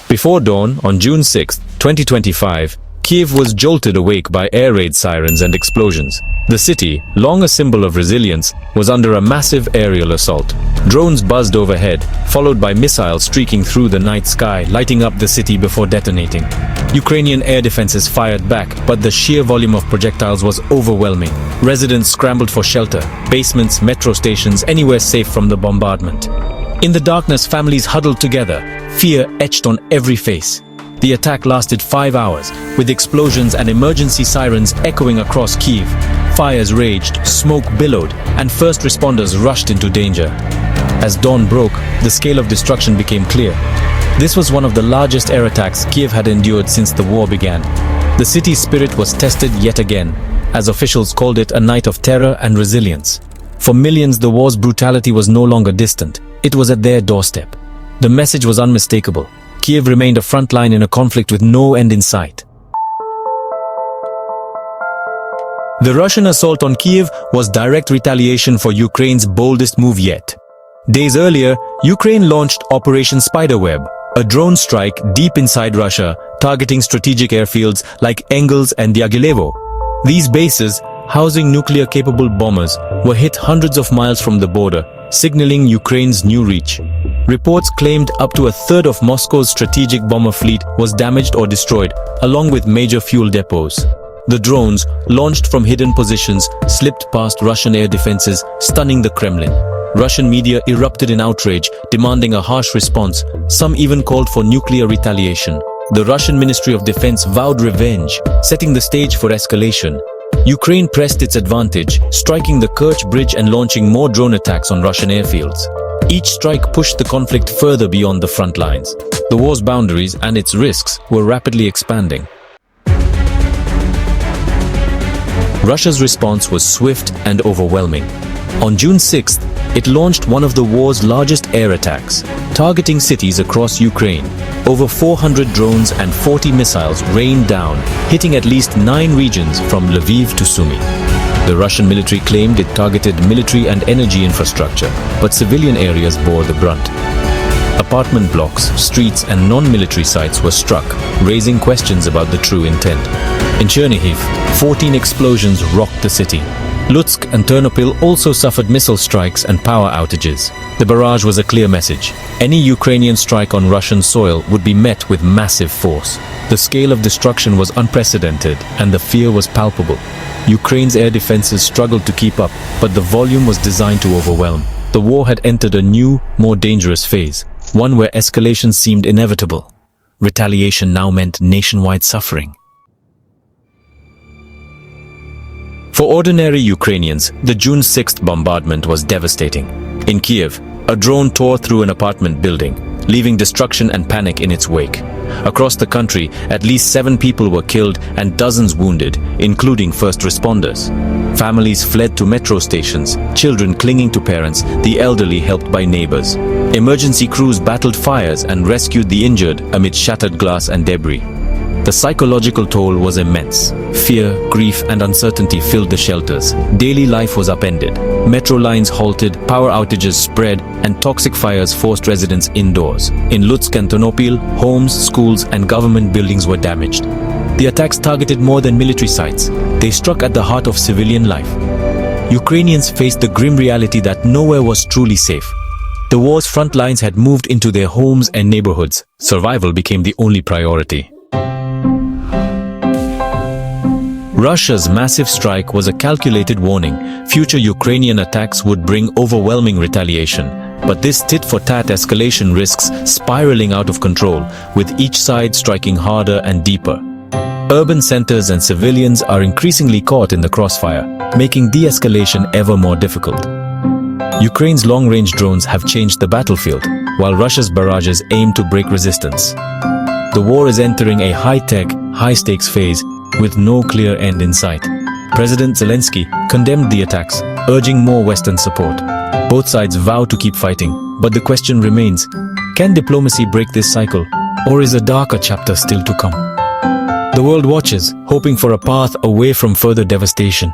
Before dawn, on June 6, 2025, Kyiv was jolted awake by air raid sirens and explosions. The city, long a symbol of resilience, was under a massive aerial assault. Drones buzzed overhead, followed by missiles streaking through the night sky, lighting up the city before detonating. Ukrainian air defenses fired back, but the sheer volume of projectiles was overwhelming. Residents scrambled for shelter, basements, metro stations, anywhere safe from the bombardment. In the darkness, families huddled together, fear etched on every face. The attack lasted 5 hours, with explosions and emergency sirens echoing across Kyiv. Fires raged, smoke billowed, and first responders rushed into danger. As dawn broke, the scale of destruction became clear. This was one of the largest air attacks Kyiv had endured since the war began. The city's spirit was tested yet again, as officials called it a night of terror and resilience. For millions, the war's brutality was no longer distant. It was at their doorstep. The message was unmistakable. Kyiv remained a front line in a conflict with no end in sight. The Russian assault on Kyiv was direct retaliation for Ukraine's boldest move yet. Days earlier, Ukraine launched Operation Spiderweb, a drone strike deep inside Russia, targeting strategic airfields like Engels and Diaghilevo. These bases, housing nuclear-capable bombers, were hit hundreds of miles from the border, signaling Ukraine's new reach. Reports claimed up to a third of Moscow's strategic bomber fleet was damaged or destroyed, along with major fuel depots. The drones, launched from hidden positions, slipped past Russian air defenses, stunning the Kremlin. Russian media erupted in outrage, demanding a harsh response. Some even called for nuclear retaliation. The Russian Ministry of Defense vowed revenge, setting the stage for escalation. Ukraine pressed its advantage, striking the Kerch Bridge and launching more drone attacks on Russian airfields. Each strike pushed the conflict further beyond the front lines. The war's boundaries and its risks were rapidly expanding. Russia's response was swift and overwhelming. On June 6th, it launched one of the war's largest air attacks, targeting cities across Ukraine. Over 400 drones and 40 missiles rained down, hitting at least 9 regions from Lviv to Sumy. The Russian military claimed it targeted military and energy infrastructure, but civilian areas bore the brunt. Apartment blocks, streets, and non-military sites were struck, raising questions about the true intent. In Chernihiv, 14 explosions rocked the city. Lutsk and Ternopil also suffered missile strikes and power outages. The barrage was a clear message. Any Ukrainian strike on Russian soil would be met with massive force. The scale of destruction was unprecedented, and the fear was palpable. Ukraine's air defenses struggled to keep up, but the volume was designed to overwhelm. The war had entered a new, more dangerous phase, one where escalation seemed inevitable. Retaliation now meant nationwide suffering. For ordinary Ukrainians, the June 6th bombardment was devastating. In Kyiv, a drone tore through an apartment building, leaving destruction and panic in its wake. Across the country, at least 7 people were killed and dozens wounded, including first responders. Families fled to metro stations, children clinging to parents, the elderly helped by neighbors. Emergency crews battled fires and rescued the injured amid shattered glass and debris. The psychological toll was immense. Fear, grief, and uncertainty filled the shelters. Daily life was upended. Metro lines halted, power outages spread, and toxic fires forced residents indoors. In Lutsk and Ternopil, homes, schools, and government buildings were damaged. The attacks targeted more than military sites. They struck at the heart of civilian life. Ukrainians faced the grim reality that nowhere was truly safe. The war's front lines had moved into their homes and neighborhoods. Survival became the only priority. Russia's massive strike was a calculated warning. Future Ukrainian attacks would bring overwhelming retaliation. But this tit-for-tat escalation risks spiraling out of control, with each side striking harder and deeper. Urban centers and civilians are increasingly caught in the crossfire, making de-escalation ever more difficult. Ukraine's long-range drones have changed the battlefield, while Russia's barrages aim to break resistance. The war is entering a high-tech, high-stakes phase, with no clear end in sight. President Zelensky condemned the attacks, urging more Western support. Both sides vow to keep fighting, but the question remains, can diplomacy break this cycle, or is a darker chapter still to come? The world watches, hoping for a path away from further devastation.